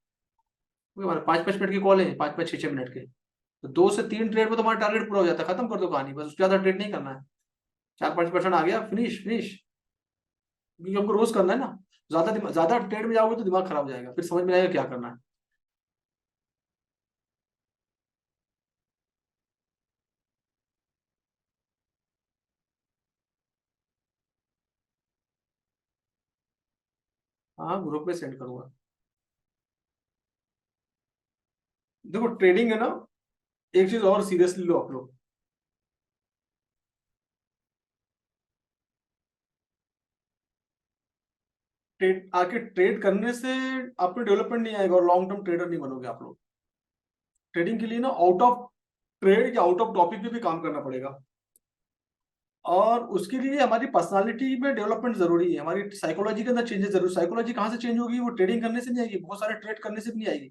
गया हमारा। 5-5 मिनट की कॉल है, 5-5 6-6 मिनट के, तो 2 से 3 ट्रेड में तुम्हारा टारगेट पूरा हो जाता है, खत्म कर दो कहानी, बस उससे ज्यादा ट्रेड नहीं करना है। 4-5% आ गया, फिनिश फिनिश। क्योंकि हमको रोज करना है ना, ज्यादा ट्रेड में जाओगे तो दिमाग खराब हो जाएगा, फिर समझ में आएगा क्या करना है। हाँ, ग्रुप में सेंड करूंगा। देखो ट्रेडिंग है ना, एक चीज और सीरियसली लो आप लोग। ट्रेड आके ट्रेड करने से आप में डेवलपमेंट नहीं आएगा और लॉन्ग टर्म ट्रेडर नहीं बनोगे आप लोग। ट्रेडिंग के लिए ना आउट ऑफ ट्रेड या आउट ऑफ टॉपिक पे भी काम करना पड़ेगा, और उसके लिए हमारी पर्सनालिटी में डेवलपमेंट जरूरी है, हमारी साइकोलॉजी के अंदर चेंजेस जरूरी। साइकोलॉजी कहाँ से चेंज होगी, वो ट्रेडिंग करने से नहीं आएगी, बहुत सारे ट्रेड करने से भी नहीं आएगी,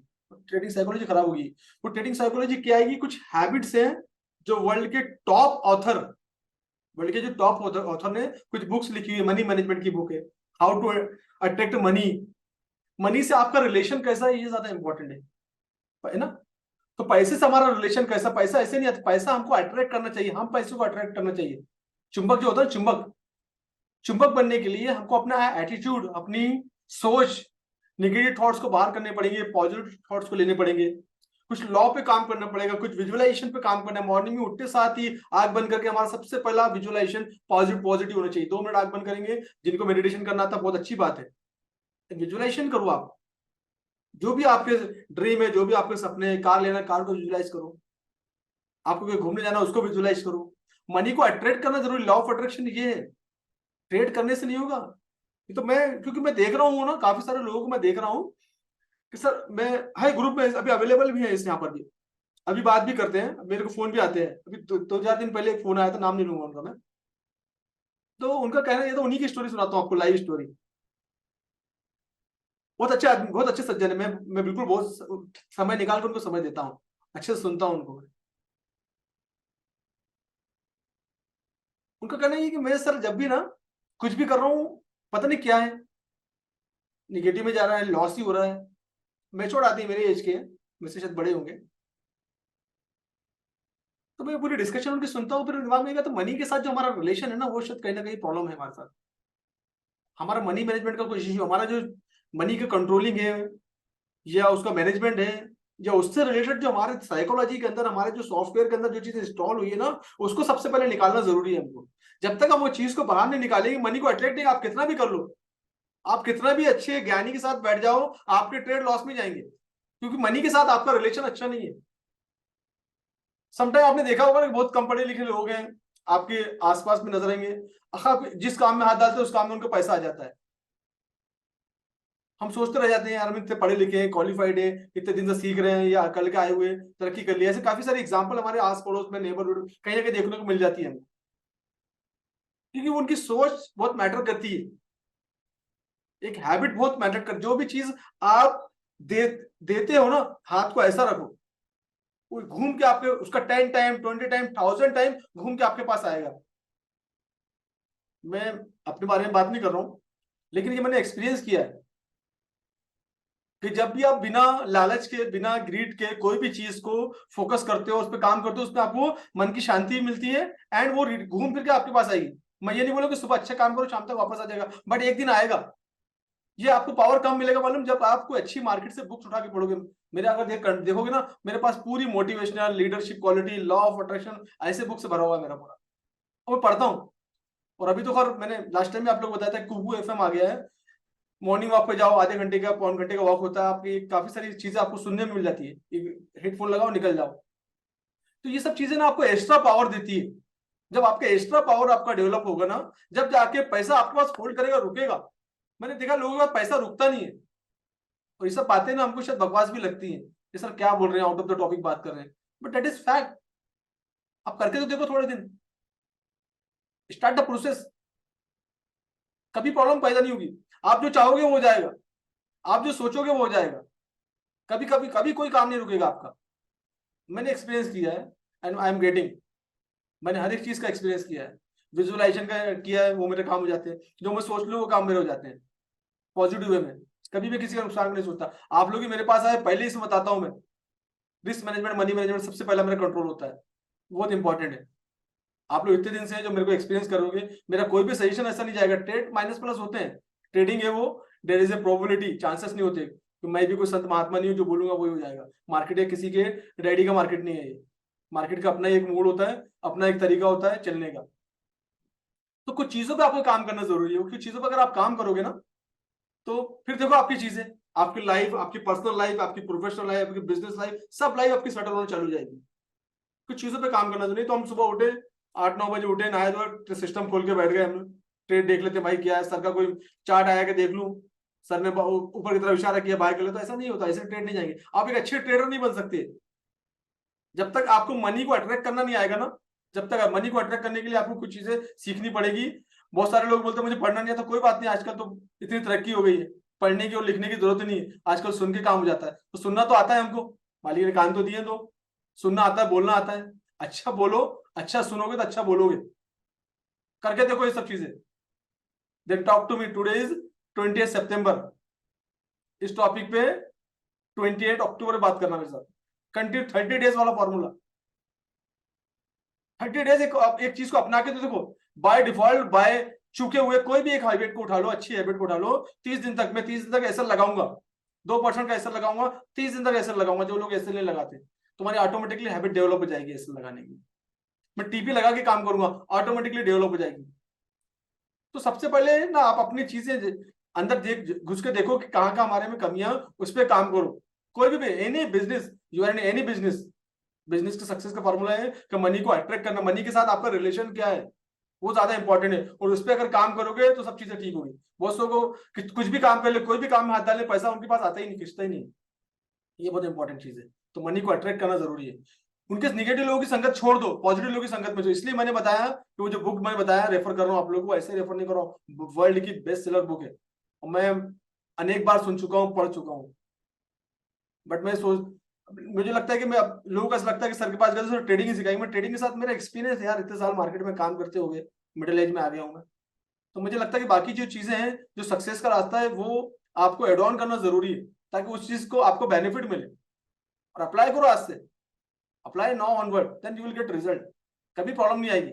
ट्रेडिंग साइकोलॉजी खराब होगी। वो ट्रेडिंग साइकोलॉजी क्या आएगी, कुछ हैबिट्स हैं जो वर्ल्ड के टॉप ऑथर, वर्ल्ड के जो टॉप ऑथर ने कुछ बुक्स लिखी हुई है, मनी मैनेजमेंट की बुक है, how to attract money. Money से आपका रिलेशन कैसा है, ये ज्यादा इंपॉर्टेंट है ना। तो पैसे से हमारा रिलेशन कैसा, पैसा ऐसे नहीं आता, पैसा हमको अट्रैक्ट करना चाहिए, हम पैसे को अट्रैक्ट करना चाहिए। चुंबक जो होता है, चुंबक, चुंबक बनने के लिए हमको अपना एटीट्यूड, अपनी सोच, निगेटिव थॉट्स को बाहर करने पड़ेंगे, पॉजिटिव थॉट्स को लेने पड़ेंगे, कुछ लॉ पे काम करना पड़ेगा, कुछ विजुअलाइजेशन पे काम करना है। मॉर्निंग में उठते साथ ही आंख बंद करके हमारा सबसे पहला विजुअलाइजेशन पॉजिटिव पॉजिटिव होना चाहिए। 2 मिनट आंख बंद करेंगे, जिनको मेडिटेशन करना था बहुत अच्छी बात है, विजुअलाइजेशन करो आप। जो भी आपके ड्रीम है, जो भी आपके सपने हैं, कार लेना, कार को विजुअलाइज करो, आपको कहीं घूमने जाना, उसको विजुअलाइज करो। मनी को अट्रैक्ट करना जरूरी, लॉ ऑफ अट्रैक्शन ये है, ट्रेड करने से नहीं होगा। ये तो मैं, क्योंकि मैं देख रहा हूँ ना, काफी सारे लोगों को मैं देख रहा हूँ, कि सर मैं, हाई ग्रुप में अभी अवेलेबल भी है इस यहाँ पर भी, अभी बात भी करते हैं, मेरे को फोन भी आते हैं। अभी 2-4 दिन पहले एक फोन आया था, नाम नहीं लूंगा उनका मैं, तो उनका कहना है, ये तो उन्हीं की स्टोरी सुनाता हूँ आपको, लाइव स्टोरी। बहुत अच्छे आदमी, बहुत अच्छे सज्जन है। मैं बिल्कुल बहुत समय निकाल कर उनको समय देता हूँ, अच्छे से सुनता हूँ उनको। उनका कहना ये कि मैं सर जब भी ना कुछ भी कर रहा हूँ, पता नहीं क्या है, निगेटिव में जा रहा है, लॉस ही हो रहा है। मैच्योर आदमी मेरे एज के हैं, मुझसे शायद बड़े होंगे। तो मैं पूरी डिस्कशन उनकी सुनता हूँ, फिर दिमाग में गया तो मनी के साथ जो हमारा रिलेशन है ना, वो शायद कहीं ना कहीं प्रॉब्लम है हमारे साथ। हमारा मनी मैनेजमेंट का कोई इश्यू, हमारा जो मनी का कंट्रोलिंग है या उसका मैनेजमेंट है, या उससे रिलेटेड जो हमारे साइकोलॉजी के अंदर, हमारे जो सॉफ्टवेयर के अंदर जो चीज इंस्टॉल हुई है ना, उसको सबसे पहले निकालना जरूरी है हमको। जब तक हम वो चीज को बाहर नहीं निकालेंगे, मनी को अट्रैक्ट नहीं, आप कितना भी कर लो, आप कितना भी अच्छे ज्ञानी के साथ बैठ जाओ, आपके ट्रेड लॉस में जाएंगे, क्योंकि मनी के साथ आपका रिलेशन अच्छा नहीं है। समटाइम आपने देखा होगा कि बहुत कम पढ़े लिखे लोग हैं आपके आसपास में नजर आएंगे, आप जिस काम में हाथ डालते हैं उस काम में उनको पैसा आ जाता है। हम सोचते रह जाते हैं यार हम इतने पढ़े लिखे हैं, क्वालिफाइड है, इतने दिन से सीख रहे हैं, या कल के आए हुए तरक्की कर लिया। ऐसे काफी सारे एग्जाम्पल हमारे आस पड़ोस में, नेबरहुड कहीं ना कहीं देखने को मिल जाती है, क्योंकि उनकी सोच बहुत मैटर करती है। एक हैबिट बहुत मैटर कर, जो भी चीज आप देते हो ना, हाथ को ऐसा रखो, वो घूम के आपके, उसका 10 टाइम, 20 टाइम, 1000 टाइम घूम के आपके पास आएगा। मैं अपने बारे में बात नहीं कर रहा हूं, लेकिन ये मैंने एक्सपीरियंस किया है कि जब भी आप बिना लालच के, बिना ग्रीड के कोई भी चीज को फोकस करते हो, उस पर काम करते हो, उसमें आपको मन की शांति मिलती है, एंड वो घूम फिर के आपके पास आएगी। मैं ये नहीं बोलूं कि सुबह अच्छा काम करो शाम तक वापस आ जाएगा, बट एक दिन आएगा। ये आपको पावर कम मिलेगा मालूम, जब आप कोई अच्छी मार्केट से बुक्स उठा के पढ़ोगे। मेरे अगर देखोगे ना, मेरे पास पूरी motivational, leadership quality, law of attraction, ऐसे बुक्स भरा हुआ है मेरा पूरा, और मैं पढ़ता हूँ। और अभी तो खैर मैंने लास्ट टाइम भी आप लोग बताया था, कुबू एफएम आ गया है, मॉर्निंग वॉक पे जाओ, आधे घंटे का, पौन घंटे का वॉक होता है, आपकी काफी सारी चीजें आपको सुनने में मिल जाती है, हेडफोन लगाओ निकल जाओ। तो ये सब चीजें ना आपको एक्स्ट्रा पावर देती है। जब आपके एक्स्ट्रा पावर आपका डेवलप होगा ना, जब जाके पैसा आपके पास होल्ड करेगा, रुकेगा। मैंने देखा लोगों के पास पैसा रुकता नहीं है, और ये सब बातें ना हमको शायद बकवास भी लगती है, ये सर क्या बोल रहे हैं, आउट ऑफ द टॉपिक बात कर रहे हैं, बट दैट इज फैक्ट। आप करके तो देखो थोड़े दिन, स्टार्ट द प्रोसेस, कभी प्रॉब्लम पैदा नहीं होगी। आप जो चाहोगे वो हो जाएगा, आप जो सोचोगे वो हो जाएगा। कभी कभी कभी कोई काम नहीं रुकेगा आपका। मैंने एक्सपीरियंस किया है, एंड आई एम गेटिंग, मैंने हर एक चीज का एक्सपीरियंस किया है। विजुअलाइजेशन का किया है, वो मेरे काम हो जाते हैं, जो मैं सोच लूँ वो काम मेरे हो जाते हैं, पॉजिटिव वे में। कभी भी किसी का नुकसान नहीं सोचता। आप लोग ही मेरे पास आए, पहले ही से बताता हूँ मैं, रिस्क मैनेजमेंट, मनी मैनेजमेंट सबसे पहला मेरा कंट्रोल होता है, बहुत इंपॉर्टेंट है। आप लोग इतने दिन से जो मेरे को एक्सपीरियंस करोगे, मेरा कोई भी सजेशन ऐसा नहीं जाएगा। ट्रेड माइनस प्लस होते हैं, ट्रेडिंग है वो, there is a probability, chances नहीं होते कि मैं भी कोई संत महात्मा नहीं हूं जो बोलूंगा वही हो जाएगा। मार्केट है किसी के डैडी का मार्केट नहीं है ये, मार्केट का अपना एक मूड होता है, अपना एक तरीका होता है चलने का। तो कुछ चीजों पे आपको काम करना जरूरी है, कुछ चीजों पर अगर आप काम करोगे ना, तो फिर देखो आपकी चीजें, आपकी लाइफ, आपकी पर्सनल लाइफ, आपकी प्रोफेशनल लाइफ, आपकी बिजनेस लाइफ, सब लाइफ आपकी सेटल होना चालू हो जाएगी। कुछ चीजों पे काम करना, तो नहीं तो हम सुबह उठे 8-9 बजे उठे, नहाए धोए, सिस्टम खोल के बैठ गए, हम ट्रेड देख लेते भाई क्या है, सर का कोई चार्ट आया कि देख लूं, सर ने ऊपर की तरफ इशारा किया बाय कर ले, तो ऐसा नहीं होता, ऐसे ट्रेड नहीं जाएंगे। आप एक अच्छे ट्रेडर नहीं बन सकते जब तक आपको मनी को अट्रैक्ट करना नहीं आएगा ना। जब तक मनी को अट्रैक्ट करने के लिए आपको कुछ चीजें सीखनी पड़ेगी। बहुत सारे लोग बोलते हैं मुझे पढ़ना नहीं आता, कोई बात नहीं, आजकल तो इतनी तरक्की हो गई है, पढ़ने की और लिखने की जरूरत नहीं है, आजकल सुन के काम हो जाता है। तो सुनना तो आता है हमको, मालिक ने कान तो दिए, तो सुनना आता है, बोलना आता है। अच्छा बोलो, अच्छा सुनोगे तो अच्छा बोलोगे। करके देखो ये सब चीजें। Then talk to me, today is 20 September, इस टॉपिक पे 28 अक्टूबर बात करना मेरे साथ। कंटिन्यू 30 डेज वाला फॉर्मूला, 30 डेज एक चीज को अपना के तो देखो। बाय डिफॉल्ट, बाय चुके हुए कोई भी एक हैबिट को उठा लो, अच्छी हैबिट को उठा लो, 30 दिन तक, मैं 30 दिन तक ऐसा लगाऊंगा, 2% का ऐसा लगाऊंगा, 30 दिन तक ऐसा लगाऊंगा। जो लोग ऐसे नहीं लगाते, तुम्हारी ऑटोमेटिकली हैबिट डेवलप हो जाएगी ऐसे लगाने की। मैं टीपी लगा के काम करूंगा, ऑटोमेटिकली डेवलप हो जाएगी। तो सबसे पहले ना आप अपनी चीजें अंदर देख, घुस के देखो कि कहाँ कहाँ हमारे में कमियां, उस पर काम करो। कोई भी any business, you are in any business, business के सक्सेस का फॉर्मूला है कि मनी को अट्रैक्ट करना, मनी के साथ आपका रिलेशन क्या है वो ज्यादा इंपॉर्टेंट है, और उस पर अगर काम करोगे तो सब चीजें ठीक होगी। बहुत लोगों को कुछ भी काम कर ले, कोई भी काम में हाथ डाले, पैसा उनके पास आता ही नहीं, खिंचता ही नहीं। ये बहुत इंपॉर्टेंट चीज है। तो मनी को अट्रैक्ट करना जरूरी है। उनके नेगेटिव लोगों की संगत छोड़ दो, पॉजिटिव लोगों की संगत में जो, इसलिए मैंने बताया कि वो जो बुक मैंने बताया रेफर कर रहा हूँ आप लोगों को, ऐसे रेफर नहीं कर रहा हूँ, वर्ल्ड की बेस्ट सेलर बुक है और मैं अनेक बार सुन चुका हूँ, पढ़ चुका हूँ। बट मैं सोच, मुझे लगता है कि मैं लोगों को ऐसा लगता है कि सर के पास गए तो ट्रेडिंग ही सिखाई। मैं ट्रेडिंग के साथ मेरा एक्सपीरियंस है यार, इतने साल मार्केट में काम करते हो गए, मिडिल एज में आ गया हूँ मैं। तो मुझे लगता है कि बाकी जो चीजें हैं, जो सक्सेस का रास्ता है, वो आपको एड ऑन करना जरूरी है ताकि उस चीज को आपको बेनिफिट मिले। और अप्लाई करो आज से, apply now onward, then you will get result. कभी प्रॉब्लम नहीं आएगी।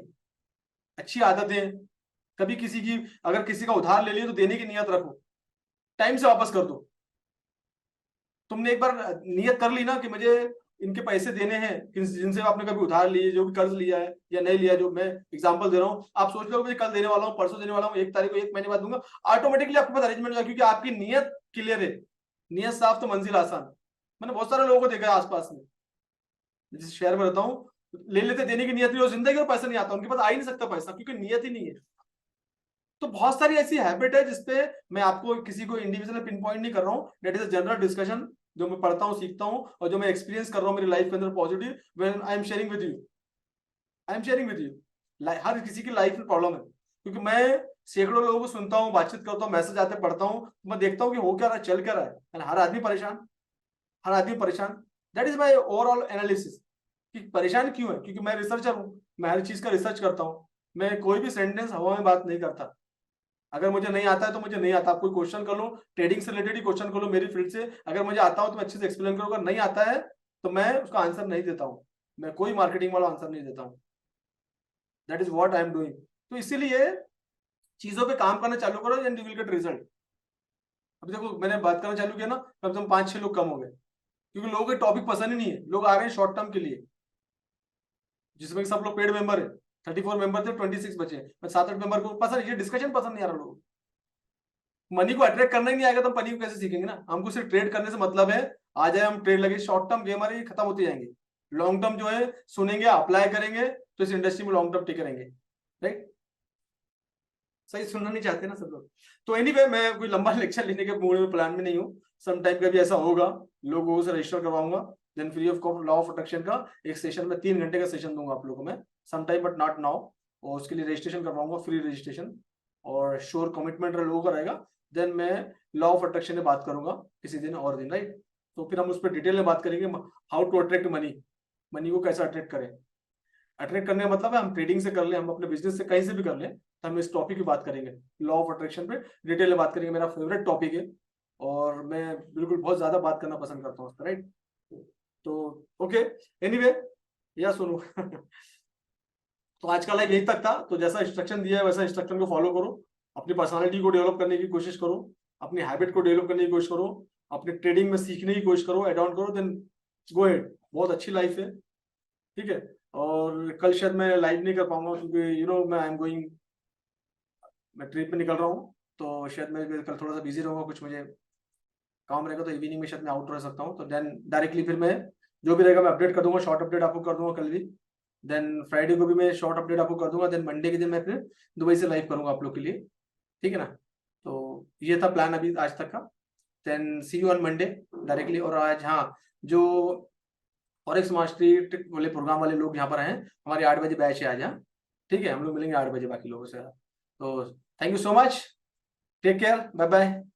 अच्छी आदतें, कभी किसी की, अगर किसी का उधार ले लिया तो देने की नियत रखो, टाइम से वापस कर दो। तुमने एक बार नियत कर ली ना कि मुझे इनके पैसे देने हैं, जिनसे आपने कभी उधार लिए, जो भी कर्ज लिया है या नहीं लिया, जो मैं एग्जांपल दे रहा हूँ, आप सोच लो मुझे कल देने वाला हूँ, परसों देने वाला हूँ, 1 तारीख को, 1 महीने बाद दूंगा, ऑटोमेटिकली आपके पास अरेंजमेंट होगा, क्योंकि आपकी नियत क्लियर है। नियत साफ तो मंजिल आसान। मैंने बहुत सारे लोगों को देखा है आसपास में, जिस शहर में रहता हूँ, ले लेते, देने की नियत नहीं, और जिंदगी में पैसा नहीं आता, उनके पास आ ही नहीं सकता पैसा, क्योंकि नियत ही नहीं है। तो बहुत सारी ऐसी हैबिट है जिसपे मैं आपको किसी को इंडिविजुअली पिन पॉइंट नहीं कर रहा हूँ, that is a general discussion, जो मैं पढ़ता हूँ, सीखता हूँ, और जो मैं एक्सपीरियंस कर रहा हूँ मेरी लाइफ के अंदर positive, when I am sharing with you, I am sharing with you. हर किसी की लाइफ में प्रॉब्लम है, क्योंकि मैं सैकड़ों लोगों को सुनता हूँ, बातचीत करता हूँ, मैसेज आते पढ़ता हूँ, तो मैं देखता हूँ कि हो क्या रहा है, चल क्या रहा है, and हर आदमी परेशान, हर आदमी परेशान। That is my overall analysis कि परेशान क्यों है, क्योंकि मैं रिसर्चर हूँ, मैं हर चीज का रिसर्च करता हूँ। मैं कोई भी सेंटेंस हवा में बात नहीं करता। अगर मुझे नहीं आता है तो मुझे नहीं आता, आप कोई क्वेश्चन कर लो, ट्रेडिंग से रिलेटेड ही क्वेश्चन कर लो मेरी फील्ड से, अगर मुझे आता हो तो मैं अच्छे से एक्सप्लेन करूंगा, नहीं आता है तो मैं उसका आंसर नहीं देता हूँ, मैं कोई मार्केटिंग वाला आंसर नहीं देता हूँ। That is what I am doing. तो इसीलिए चीजों पे काम करना चालू करो and you will get result. अभी देखो मैंने बात करना चालू किया ना, कम से कम 5-6 लोग कम हो गए, क्योंकि लोगों को टॉपिक पसंद ही नहीं है, लोग आ रहे हैं शॉर्ट टर्म के लिए, जिसमें सब लोग पेड मेंबर है। 34 मेंबर थे, 26 बचे, मैं 7-8 मेंबर को पसंद, ये डिस्कशन पसंद नहीं आ रहा लोगों को। मनी को अट्रैक्ट करना ही नहीं आएगा तो हम मनी को कैसे सीखेंगे ना। हमको सिर्फ ट्रेड करने से मतलब है, आ जाए हम ट्रेड लगे, शॉर्ट टर्म गेम हमारे खत्म होते जाएंगे। लॉन्ग टर्म जो है सुनेंगे, अप्लाई करेंगे, तो इस इंडस्ट्री में लॉन्ग टर्म टिके रहेंगे। राइट, सही सुनना नहीं चाहते ना सब लोग। तो एनीवे, मैं कोई लंबा लेक्चर लेने के मूड में, प्लान में नहीं हूँ। सम टाइम कभी ऐसा होगा, लोगों से रजिस्टर करवाऊंगा, then free of cost law of attraction का एक सेशन में 3 घंटे का सेशन दूंगा आप लोगों को मैं, some time but not now. और उसके लिए रजिस्ट्रेशन करवाऊंगा, फ्री रजिस्ट्रेशन, और श्योर कमिटमेंट लोगों का रहेगा। देन मैं लॉ ऑफ अट्रैक्शन में बात करूंगा किसी दिन और दिन, राइट। तो फिर हम उस पर डिटेल में बात करेंगे, how to attract money, money को कैसे अट्रैक्ट करें। अट्रैक्ट करने का मतलब है हम ट्रेडिंग से कर ले, हम अपने बिजनेस से कहीं से भी कर ले, तो हम इस टॉपिक की बात करेंगे, लॉ ऑफ अट्रैक्शन पे डिटेल में बात करेंगे। मेरा फेवरेट टॉपिक है और मैं बिल्कुल बहुत ज्यादा बात करना पसंद करता हूँ उस पर, राइट। तो ओके, एनीवे, या सुनो तो आज का लाइव यहीं तक था। तो जैसा इंस्ट्रक्शन दिया है वैसा इंस्ट्रक्शन को फॉलो करो, अपनी पर्सनालिटी को डेवलप करने की कोशिश करो, अपनी हैबिट को डेवलप करने की कोशिश करो, अपने ट्रेडिंग में सीखने की कोशिश करो, एड ऑन करो, देन गो हेड। बहुत अच्छी लाइफ है, ठीक है। और कल शायद मैं लाइव नहीं कर पाऊंगा, क्योंकि मैं आई एम गोइंग, मैं ट्रिप में निकल रहा हूँ, तो शायद मैं कल थोड़ा सा बिजी रहूंगा, कुछ मुझे काम रहेगा, तो इवनिंग में शायद मैं आउट रह सकता हूँ। तो देन डायरेक्टली फिर मैं जो भी रहेगा मैं अपडेट कर दूंगा, शॉर्ट अपडेट आपको कर दूंगा कल भी। देन फ्राइडे को भी मैं शॉर्ट अपडेट आपको कर दूंगा। देन मंडे के दिन मैं फिर दुबई से लाइव करूंगा आप लोग के लिए, ठीक है ना। तो ये था प्लान अभी आज तक का। Then see you on Monday directly. और आज हाँ, जो फॉरेक्स मास्टरी वाले प्रोग्राम वाले लोग यहाँ पर हैं, हमारी 8 बजे बैच है आज, यहाँ ठीक है, हम लोग मिलेंगे 8 बजे बाकी लोगों से। तो thank you so much, take care, bye bye.